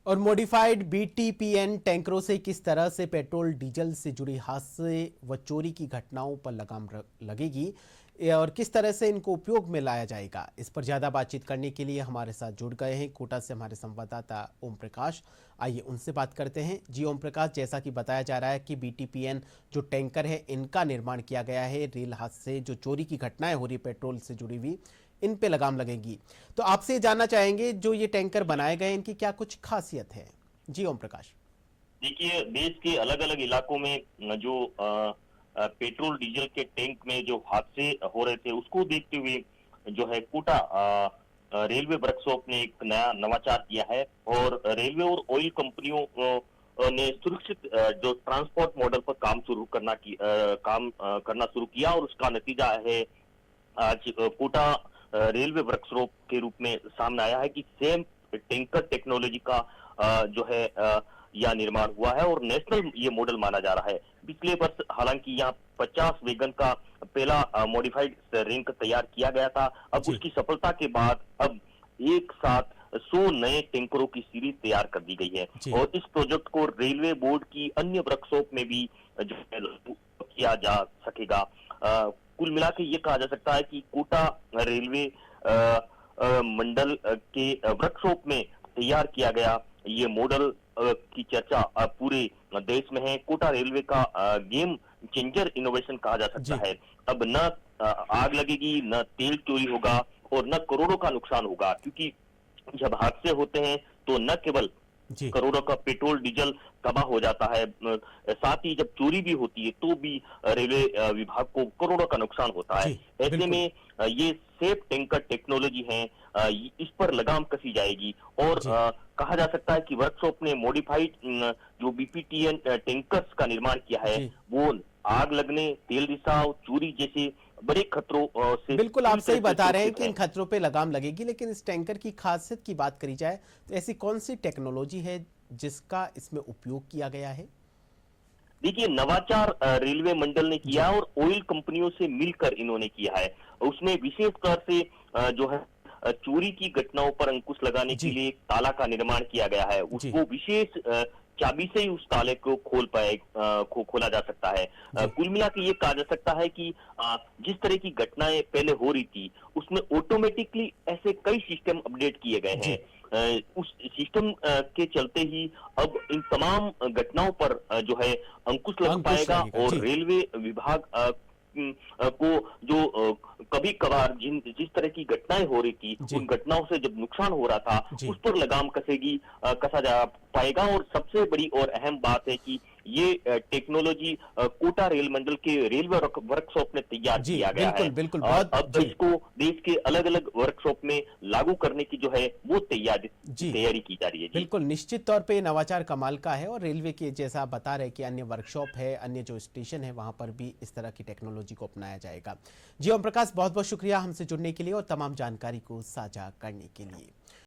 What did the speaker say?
और मॉडिफाइड बीटीपीएन टैंकरों से किस तरह से पेट्रोल डीजल से जुड़ी हादसे व चोरी की घटनाओं पर लगाम लगेगी और किस तरह से इनको उपयोग में लाया जाएगा, इस पर ज्यादा बातचीत करने के लिए हमारे साथ जुड़ गए हैं कोटा से हमारे संवाददाता ओम प्रकाश। आइए उनसे बात करते हैं। जी ओम प्रकाश, जैसा कि बताया जा रहा है कि बीटीपीएन जो टैंकर है इनका निर्माण किया गया है, रेल हादसे जो चोरी की घटनाएं हो रही पेट्रोल से जुड़ी हुई इन पे लगाम लगेगी। तो आपसे ये जानना चाहेंगे जो ये टैंकर बनाए गए इनकी क्या कुछ खासियत है? जी ओम प्रकाश। देखिए, देश के अलग अलग इलाकों में जो पेट्रोल डीजल के टैंक में जो हादसे हो रहे थे उसको देखते हुए जो है कोटा रेलवे वर्कशॉप ने एक नया नवाचार किया है और रेलवे और ऑयल कंपनियों ने सुरक्षित जो ट्रांसपोर्ट मॉडल पर काम करना शुरू किया और उसका नतीजा है आज कोटा रेलवे वर्कशॉप के रूप में सामने आया है कि सेम टैंकर टेक्नोलॉजी का जो है यह निर्माण हुआ है और नेशनल ये मॉडल माना जा रहा है। पिछले वर्ष हालांकि यहाँ 50 वैगन का पहला मॉडिफाइड रैंक तैयार किया गया था। अब उसकी सफलता के बाद अब एक साथ 100 नए टैंकरों की सीरीज तैयार कर दी गई है और इस प्रोजेक्ट को रेलवे बोर्ड की अन्य वर्कशॉप में भी जो है किया जा सकेगा। कुल मिला के ये कहा जा सकता है कि कोटा रेलवे मंडल के वर्कशॉप में तैयार किया गया ये मॉडल की चर्चा पूरे देश में है। कोटा रेलवे का गेम चेंजर इनोवेशन कहा जा सकता है। अब न आग लगेगी, न तेल चोरी होगा और न करोड़ों का नुकसान होगा, क्योंकि जब हादसे होते हैं तो न केवल करोड़ों का पेट्रोल डीजल तबाह हो जाता है, साथ ही जब चोरी भी होती है तो भी रेलवे विभाग को करोड़ों का नुकसान होता है। ऐसे में ये सेफ टैंकर टेक्नोलॉजी है, इस पर लगाम कसी जाएगी और कहा जा सकता है कि वर्कशॉप ने मॉडिफाइड जो बीपीटीएन टैंकर्स का निर्माण किया है वो आग लगने, तेल रिसाव, चोरी जैसे बड़े खतरों से बिल्कुल आप सही बता रहे हैं कि इन खतरों पे लगाम लगेगी। लेकिन इस टैंकर की खासियत की बात करी जाए तो ऐसी कौन सी टेक्नोलॉजी है जिसका इसमें उपयोग किया गया है? देखिए, नवाचार रेलवे मंडल ने किया और ऑयल कंपनियों से मिलकर इन्होंने किया है। उसमें विशेष तौर से जो है चोरी की घटनाओं पर अंकुश लगाने के लिए एक ताला का निर्माण किया गया है। उसको विशेष चाबी से ही उस ताले को खोला जा सकता है। कुल मिला के ये कहा जा सकता है कि जिस तरह की घटनाएं पहले हो रही थी उसमें ऑटोमेटिकली ऐसे कई सिस्टम अपडेट किए गए हैं। उस सिस्टम के चलते ही अब इन तमाम घटनाओं पर जो है अंकुश लग पाएगा और रेलवे विभाग को जो कभी कभार जिस तरह की घटनाएं हो रही थी उन घटनाओं से जब नुकसान हो रहा था उस पर लगाम कसा जा पाएगा। और सबसे बड़ी और अहम बात है कि ये टेक्नोलॉजी कोटा रेल मंडल के रेलवे वर्कशॉप में तैयार किया गया है। बिल्कुल, अब इसको देश के अलग अलग वर्कशॉप में लागू करने की जो है वो तैयारी की जा रही है। बिल्कुल निश्चित तौर पे नवाचार कमाल का है और रेलवे के जैसा आप बता रहे कि अन्य वर्कशॉप है, अन्य जो स्टेशन है वहां पर भी इस तरह की टेक्नोलॉजी को अपनाया जाएगा। जी ओम प्रकाश, बहुत बहुत शुक्रिया हमसे जुड़ने के लिए और तमाम जानकारी को साझा करने के लिए।